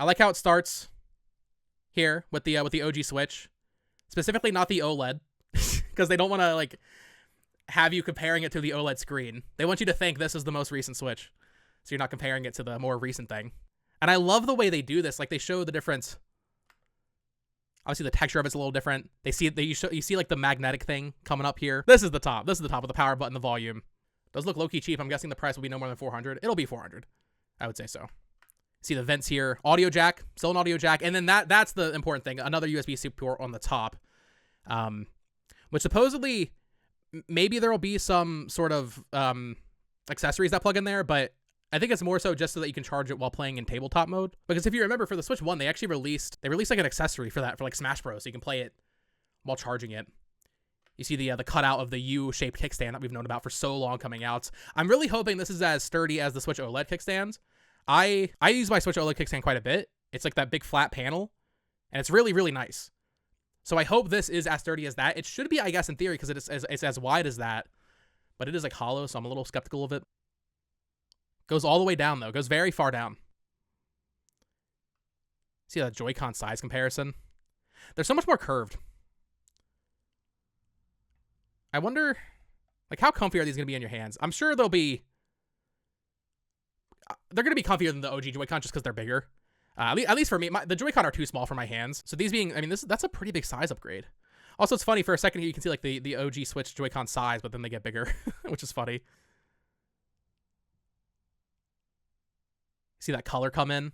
I like how it starts here with the OG Switch, specifically not the OLED, because they don't want to like have you comparing it to the OLED screen. They want you to think this is the most recent Switch, so you're not comparing it to the more recent thing. And I love the way they do this. Like they show the difference. Obviously, the texture of it's a little different. You see like the magnetic thing coming up here. This is the top. This is the top with the power button, the volume. Does look low-key cheap. I'm guessing the price will be no more than 400. It'll be 400. I would say so. See the vents here. Audio jack. Still an audio jack. And then that's the important thing. Another USB-C port on the top. Which supposedly, maybe there will be some sort of accessories that plug in there, but I think it's more so just so that you can charge it while playing in tabletop mode. Because if you remember, for the Switch 1, they actually released like an accessory for that, for like Smash Bros, so you can play it while charging it. You see the cutout of the U-shaped kickstand that we've known about for so long coming out. I'm really hoping this is as sturdy as the Switch OLED kickstands. I use my Switch OLED kickstand quite a bit. It's like that big flat panel, and it's really, really nice. So I hope this is as sturdy as that. It should be, I guess, in theory, because it's as wide as that, but it is like hollow, so I'm a little skeptical of it. Goes all the way down, though. Goes very far down. See that Joy-Con size comparison? They're so much more curved. I wonder, like, how comfy are these going to be in your hands? I'm sure they're going to be comfier than the OG Joy-Con just because they're bigger. At least for me, the Joy-Con are too small for my hands. So these being, I mean, that's a pretty big size upgrade. Also, it's funny, for a second here, you can see like the OG Switch Joy-Con size, but then they get bigger, which is funny. See that color come in?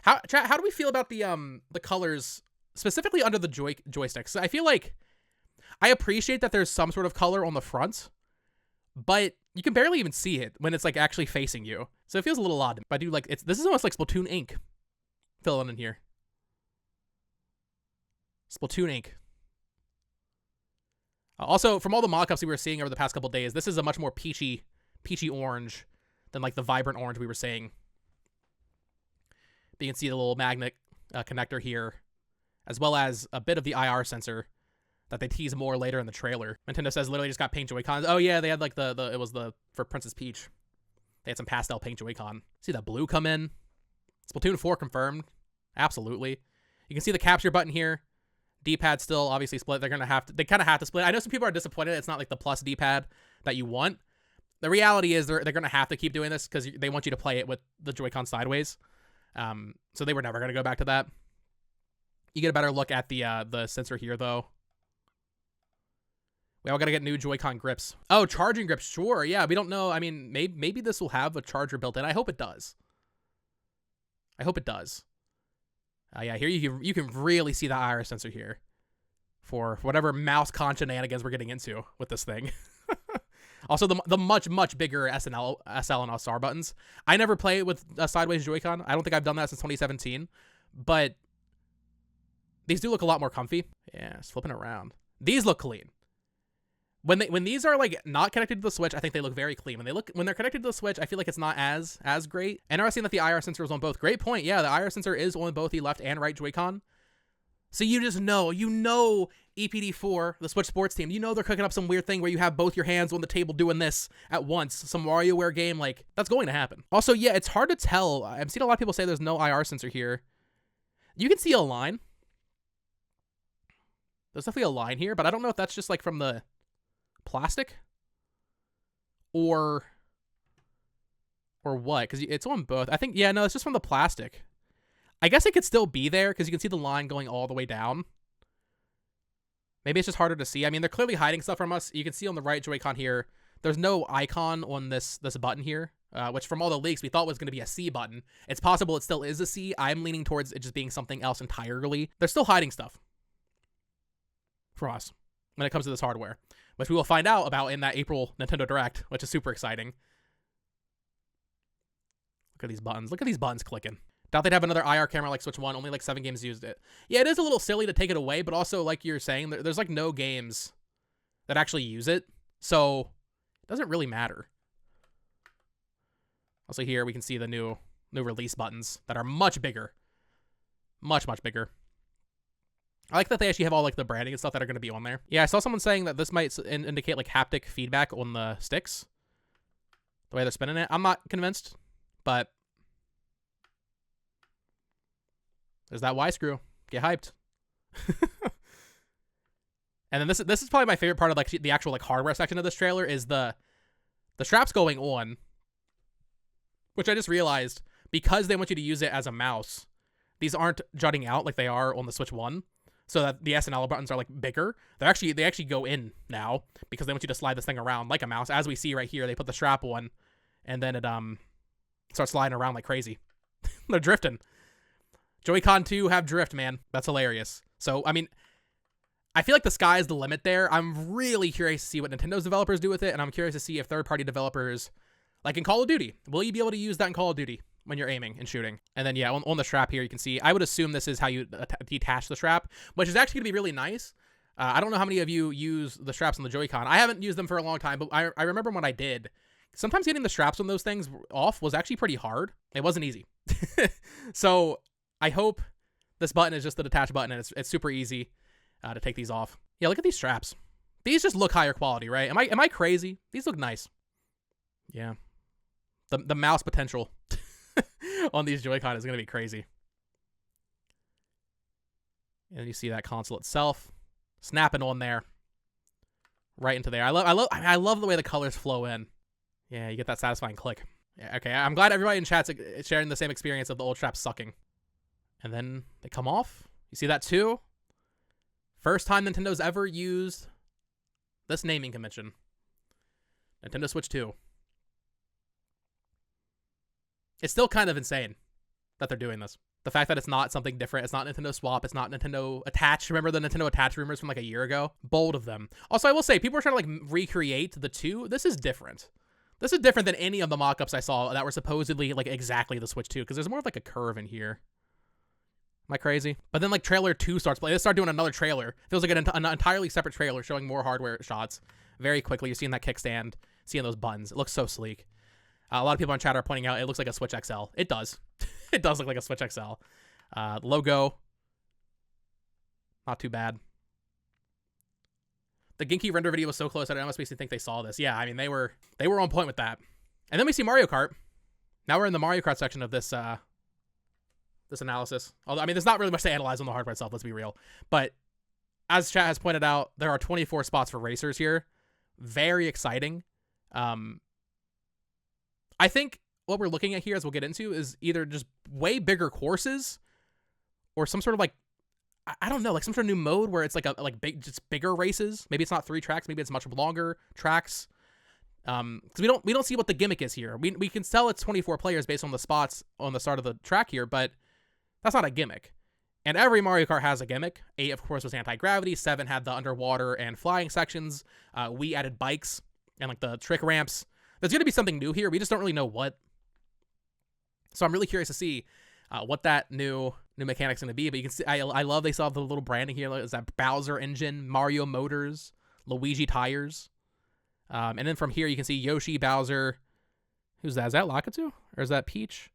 How do we feel about the colors, specifically under the joysticks? So I feel like I appreciate that there's some sort of color on the front, but you can barely even see it when it's like actually facing you. So it feels a little odd. But I do like this is almost like Splatoon ink filling in here. Splatoon ink. Also, from all the mock-ups we were seeing over the past couple days, this is a much more peachy orange than like the vibrant orange we were seeing. But you can see the little magnet connector here, as well as a bit of the IR sensor that they tease more later in the trailer. Nintendo says literally just got paint Joy-Cons. Oh yeah, they had like it was for Princess Peach. They had some pastel paint Joy-Con. See that blue come in? Splatoon 4 confirmed. Absolutely. You can see the capture button here. D-pad still obviously split. They kind of have to split. I know some people are disappointed it's not like the plus D-pad that you want. The reality is they're going to have to keep doing this because they want you to play it with the Joy-Con sideways. So they were never going to go back to that. You get a better look at the sensor here, though. We all got to get new Joy-Con grips. Oh, charging grips. Sure. Yeah, we don't know. I mean, maybe this will have a charger built in. I hope it does. Yeah, here you can really see the iris sensor here for whatever mouse con shenanigans we're getting into with this thing. Also, the much bigger SL and SR buttons. I never play with a sideways Joy-Con. I don't think I've done that since 2017, but these do look a lot more comfy. Yeah, it's flipping around. These look clean. When these are like not connected to the Switch, I think they look very clean. When they're connected to the Switch, I feel like it's not as great. Interesting that the IR sensor is on both. Great point. Yeah, the IR sensor is on both the left and right Joy-Con. So you just know, EPD4, the Switch sports team, they're cooking up some weird thing where you have both your hands on the table doing this at once. Some WarioWare game, like, that's going to happen. Also, yeah, it's hard to tell. I've seen a lot of people say there's no IR sensor here. You can see a line. There's definitely a line here, but I don't know if that's just like from the plastic or what, because it's on both. I think, yeah, no, it's just from the plastic. I guess it could still be there because you can see the line going all the way down. Maybe it's just harder to see. I mean, they're clearly hiding stuff from us. You can see on the right Joy-Con here, there's no icon on this button here, which from all the leaks we thought was going to be a C button. It's possible it still is a C. I'm leaning towards it just being something else entirely. They're still hiding stuff from us when it comes to this hardware, which we will find out about in that April Nintendo Direct, which is super exciting. Look at these buttons. Look at these buttons clicking. Doubt they'd have another IR camera like Switch 1. Only like 7 games used it. Yeah, it is a little silly to take it away, but also, like you're saying, there's like no games that actually use it, so it doesn't really matter. Also here we can see the new release buttons that are much bigger. Much bigger. I like that they actually have all like the branding and stuff that are going to be on there. Yeah, I saw someone saying that this might indicate like haptic feedback on the sticks. The way they're spinning it. I'm not convinced, but There's that Y screw. Get hyped. And then this is probably my favorite part of like the actual like hardware section of this trailer is the straps going on, which I just realized because they want you to use it as a mouse, these aren't jutting out like they are on the Switch 1. So that the S and L buttons are like bigger. They actually go in now because they want you to slide this thing around like a mouse. As we see right here, they put the strap on and then it starts sliding around like crazy. They're drifting. Joy-Con 2 have drift, man. That's hilarious. So, I mean, I feel like the sky is the limit there. I'm really curious to see what Nintendo's developers do with it, and I'm curious to see if third-party developers, like in Call of Duty, will you be able to use that in Call of Duty when you're aiming and shooting? And then, yeah, on the strap here, you can see, I would assume this is how you detach the strap, which is actually going to be really nice. I don't know how many of you use the straps on the Joy-Con. I haven't used them for a long time, but I remember when I did. Sometimes getting the straps on those things off was actually pretty hard. It wasn't easy. So I hope this button is just the detach button and it's super easy to take these off. Yeah, look at these straps. These just look higher quality, right? Am I crazy? These look nice. Yeah. The mouse potential on these Joy-Con is going to be crazy. And you see that console itself snapping on there. Right into there. I love the way the colors flow in. Yeah, you get that satisfying click. Yeah, okay, I'm glad everybody in chat's sharing the same experience of the old straps sucking. And then they come off. You see that too? First time Nintendo's ever used this naming convention. Nintendo Switch 2. It's still kind of insane that they're doing this. The fact that it's not something different. It's not Nintendo Swap. It's not Nintendo Attach. Remember the Nintendo Attach rumors from like a year ago? Bold of them. Also, I will say, people are trying to like recreate the 2. This is different. This is different than any of the mock-ups I saw that were supposedly like exactly the Switch 2, because there's more of like a curve in here. Am I crazy? But then like trailer 2 starts playing. They start doing another trailer. Feels like an entirely separate trailer showing more hardware shots very quickly. You're seeing that kickstand, seeing those buttons. It looks so sleek. A lot of people in chat are pointing out it looks like a Switch XL. It does. It does look like a Switch XL. Logo. Not too bad. The Genki render video was so close that I almost makes me think they saw this. Yeah, I mean, they were on point with that. And then we see Mario Kart. Now we're in the Mario Kart section of this this analysis. Although, I mean, there's not really much to analyze on the hardware itself, let's be real. But as chat has pointed out, there are 24 spots for racers here. Very exciting. I think what we're looking at here, as we'll get into, is either just way bigger courses or some sort of like, I don't know, like some sort of new mode where it's like just bigger races. Maybe it's not 3 tracks. Maybe it's much longer tracks. Because we don't see what the gimmick is here. We can tell it's 24 players based on the spots on the start of the track here, but that's not a gimmick. And every Mario Kart has a gimmick. 8, of course, was anti-gravity. 7 had the underwater and flying sections. We added bikes and like the trick ramps. There's going to be something new here. We just don't really know what. So I'm really curious to see what that new mechanic's going to be. But you can see, I love they still have the little branding here. Is that Bowser engine, Mario motors, Luigi tires. And then from here, you can see Yoshi, Bowser. Who's that? Is that Lakitu? Or is that Peach?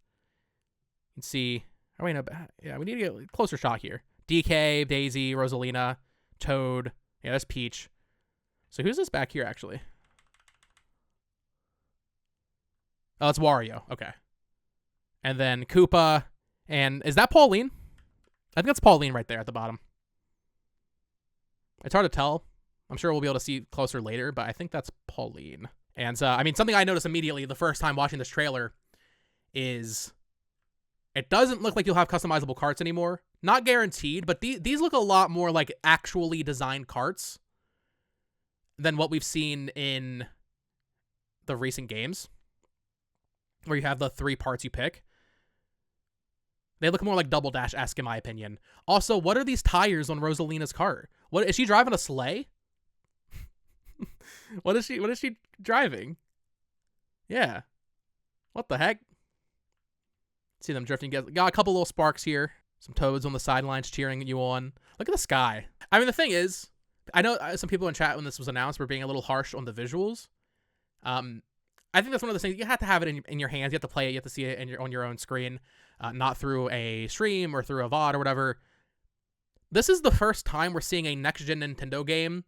You can see. Oh, wait, no. Yeah, we need to get a closer shot here. DK, Daisy, Rosalina, Toad. Yeah, that's Peach. So who's this back here, actually? Oh, it's Wario. Okay. And then Koopa. And is that Pauline? I think that's Pauline right there at the bottom. It's hard to tell. I'm sure we'll be able to see closer later, but I think that's Pauline. And I mean, something I noticed immediately the first time watching this trailer is it doesn't look like you'll have customizable carts anymore. Not guaranteed, but these look a lot more like actually designed carts than what we've seen in the recent games, where you have the 3 parts you pick. They look more like Double Dash-esque in my opinion. Also, what are these tires on Rosalina's cart? What is she driving, a sleigh? What is she driving? Yeah. What the heck? See them drifting. Got a couple little sparks here. Some toads on the sidelines cheering you on. Look at the sky. I mean, the thing is, I know some people in chat when this was announced were being a little harsh on the visuals. I think that's one of the things. You have to have it in your hands. You have to play it. You have to see it on your own screen, not through a stream or through a VOD or whatever. This is the first time we're seeing a next-gen Nintendo game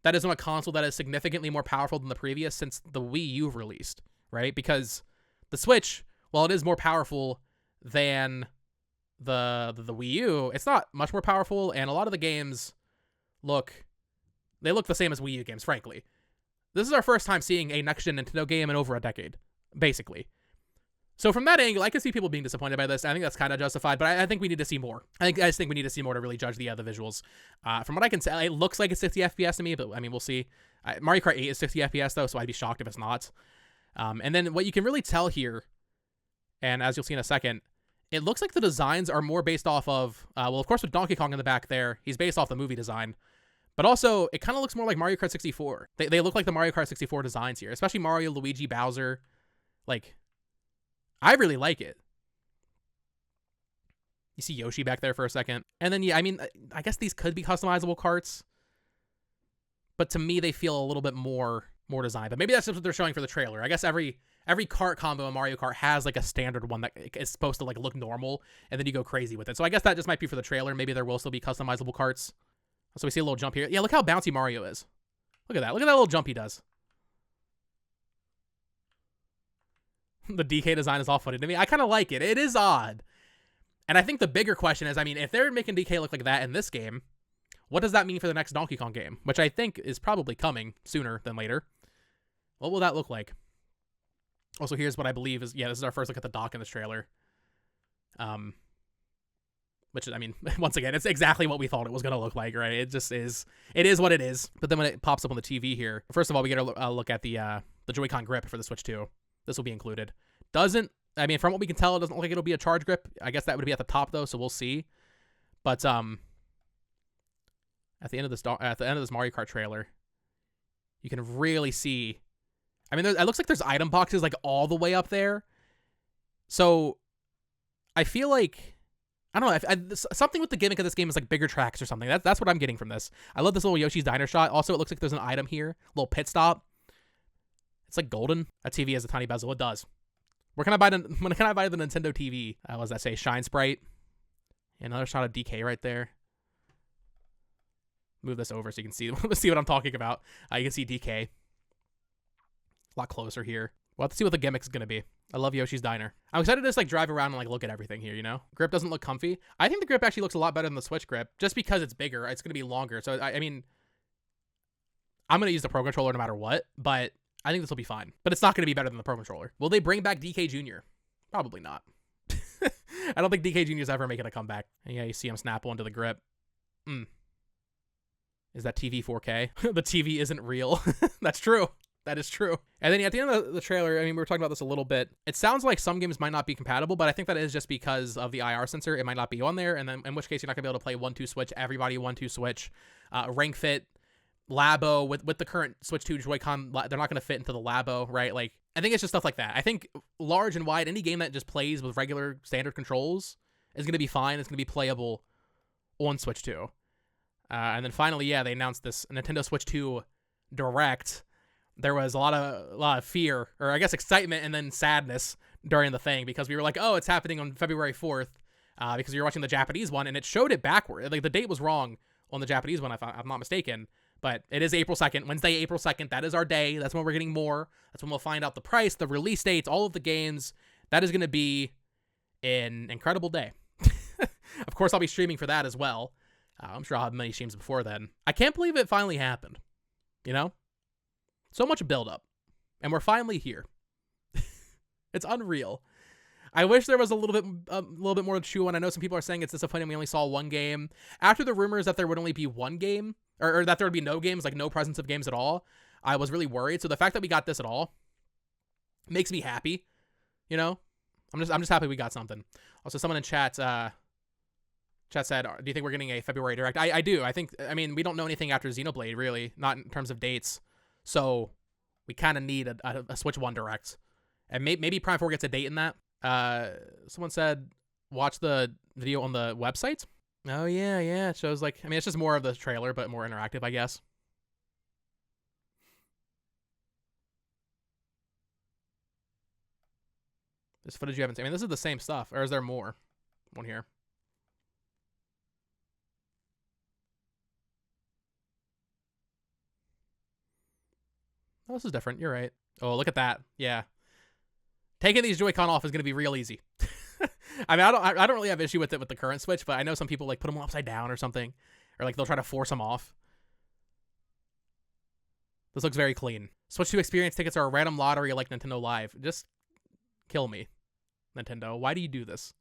that is on a console that is significantly more powerful than the previous since the Wii U released, right? Because the Switch, while it is more powerful than the Wii U, it's not much more powerful, and a lot of the games look the same as Wii U games, frankly. This is our first time seeing a next-gen Nintendo game in over a decade, basically. So from that angle, I can see people being disappointed by this. I think that's kind of justified, but I think we need to see more. I just think we need to see more to really judge the visuals. From what I can tell, it looks like it's 60 FPS to me, but I mean, we'll see. Mario Kart 8 is 60 FPS though, so I'd be shocked if it's not. And then what you can really tell here, and as you'll see in a second, it looks like the designs are more based off of, well, of course with Donkey Kong in the back there, he's based off the movie design. But also, it kind of looks more like Mario Kart 64. They look like the Mario Kart 64 designs here, especially Mario, Luigi, Bowser. Like, I really like it. You see Yoshi back there for a second. And then, yeah, I mean, I guess these could be customizable carts. But to me, they feel a little bit more designed. But maybe that's just what they're showing for the trailer. I guess every cart combo in Mario Kart has, like, a standard one that is supposed to, like, look normal. And then you go crazy with it. So I guess that just might be for the trailer. Maybe there will still be customizable carts. So we see a little jump here. Yeah, look how bouncy Mario is. Look at that. Look at that little jump he does. The DK design is all funny to me. I kind of like it. It is odd. And I think the bigger question is, I mean, if they're making DK look like that in this game, what does that mean for the next Donkey Kong game? Which I think is probably coming sooner than later. What will that look like? Also, here's what I believe is, yeah, this is our first look at the dock in this trailer. Which, I mean, once again, it's exactly what we thought it was going to look like, right? It just is. It is what it is. But then when it pops up on the TV here, first of all, we get a look at the Joy-Con grip for the Switch 2. This will be included. I mean, from what we can tell, it doesn't look like it'll be a charge grip. I guess that would be at the top, though, so we'll see. But at the end of this Mario Kart trailer, you can really see. I mean, it looks like there's item boxes, like, all the way up there. So I feel like, I don't know, something with the gimmick of this game is like bigger tracks or something. That's what I'm getting from this. I love this little Yoshi's Diner shot. Also, it looks like there's an item here, little pit stop. It's like golden. That TV has a tiny bezel. It does. When can I buy the Nintendo TV? What does that say? Shine Sprite. Another shot of DK right there. Move this over so you can see what I'm talking about. You can see DK. A lot closer here. We'll have to see what the gimmick's going to be. I love Yoshi's Diner. I'm excited to just like drive around and like look at everything here, you know? Grip doesn't look comfy. I think the grip actually looks a lot better than the Switch grip just because it's bigger. It's going to be longer. So, I mean, I'm going to use the Pro Controller no matter what, but I think this will be fine. But it's not going to be better than the Pro Controller. Will they bring back DK Jr.? Probably not. I don't think DK Jr. is ever making a comeback. And yeah, you see him snap onto the grip. Is that TV 4K? The TV isn't real. That's true. That is true. And then at the end of the trailer, I mean, we were talking about this a little bit. It sounds like some games might not be compatible, but I think that is just because of the IR sensor. It might not be on there, and then in which case you're not going to be able to play 1-2 Switch, everybody 1-2 Switch, Ring Fit, Labo, with the current Switch 2 Joy-Con, they're not going to fit into the Labo, right? Like, I think it's just stuff like that. I think large and wide, any game that just plays with regular standard controls is going to be fine. It's going to be playable on Switch 2. And then finally, yeah, they announced this Nintendo Switch 2 Direct. There was a lot of fear, or I guess excitement, and then sadness during the thing because we were like, oh, it's happening on February 4th because you're watching the Japanese one, and it showed it backward. Like, the date was wrong on the Japanese one, if I'm not mistaken, but it is April 2nd, Wednesday, April 2nd. That is our day. That's when we're getting more. That's when we'll find out the price, the release dates, all of the games. That is going to be an incredible day. Of course, I'll be streaming for that as well. I'm sure I'll have many streams before then. I can't believe it finally happened, you know? So much buildup, and we're finally here. It's unreal. I wish there was a little bit more to chew on. I know some people are saying it's disappointing we only saw one game. After the rumors that there would only be one game, or that there would be no games, like no presence of games at all, I was really worried. So the fact that we got this at all makes me happy. You know, I'm just happy we got something. Also, someone in chat said, do you think we're getting a February Direct? I do. I mean, we don't know anything after Xenoblade, really, not in terms of dates. So we kind of need a Switch 1 Direct. And maybe Prime 4 gets a date in that. Someone said, watch the video on the website. Oh, yeah. It shows like, I mean, it's just more of the trailer, but more interactive, I guess. This footage you haven't seen. I mean, this is the same stuff. Or is there more? One here. Oh, this is different. You're right. Oh, look at that. Yeah. Taking these Joy-Con off is going to be real easy. I mean, I don't really have issue with it with the current Switch, but I know some people like put them upside down or something, or like they'll try to force them off. This looks very clean. Switch 2 experience tickets are a random lottery like Nintendo Live. Just kill me, Nintendo. Why do you do this?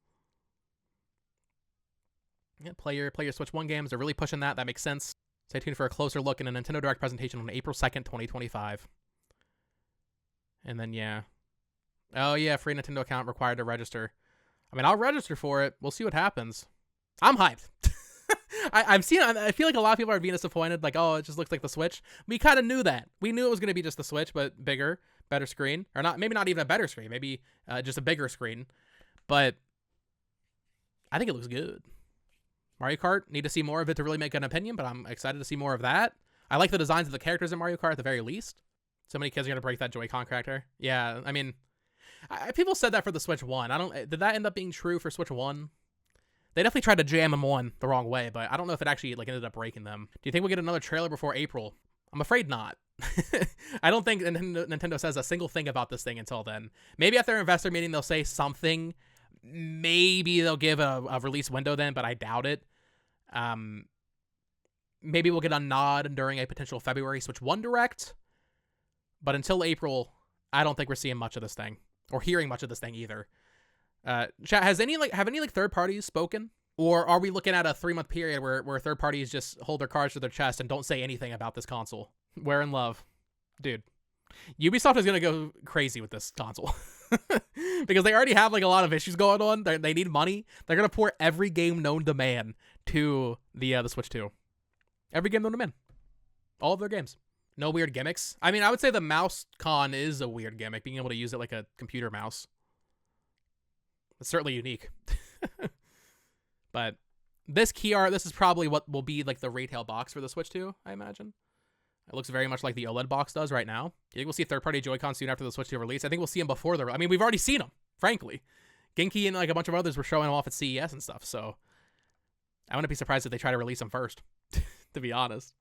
Yeah, play your Switch 1 games. They're really pushing that. That makes sense. Stay tuned for a closer look in a Nintendo Direct presentation on April 2nd, 2025. And then, yeah. Oh, yeah, free Nintendo account required to register. I mean, I'll register for it. We'll see what happens. I'm hyped. I feel like a lot of people are being disappointed. Like, oh, it just looks like the Switch. We kind of knew that. We knew it was going to be just the Switch, but bigger, better screen. Or not, maybe not even a better screen. Maybe just a bigger screen. But I think it looks good. Mario Kart, need to see more of it to really make an opinion, but I'm excited to see more of that. I like the designs of the characters in Mario Kart at the very least. So many kids are going to break that Joy-Con character. Yeah, I mean, people said that for the Switch 1. Did that end up being true for Switch 1? They definitely tried to jam them on the wrong way, but I don't know if it actually like ended up breaking them. Do you think we'll get another trailer before April? I'm afraid not. I don't think Nintendo says a single thing about this thing until then. Maybe at their investor meeting they'll say something. Maybe they'll give a release window then, but I doubt it. Maybe we'll get a nod during a potential February Switch 1 Direct. But until April, I don't think we're seeing much of this thing. Or hearing much of this thing either. Chat, have any third parties spoken? Or are we looking at a 3-month period where third parties just hold their cards to their chest and don't say anything about this console? We're in love. Dude. Ubisoft is going to go crazy with this console. Because they already have like a lot of issues going on. They need money. They're going to pour every game known to man to the Switch 2. Every game known to man. All of their games. No weird gimmicks. I mean, I would say the mouse con is a weird gimmick, being able to use it like a computer mouse. It's certainly unique. But this key art, this is probably what will be like the retail box for the Switch 2, I imagine. It looks very much like the OLED box does right now. You think we'll see third-party Joy-Con soon after the Switch 2 release? I think we'll see them before the... I mean, we've already seen them, frankly. Genki and like a bunch of others were showing them off at CES and stuff, so... I wouldn't be surprised if they try to release them first, to be honest.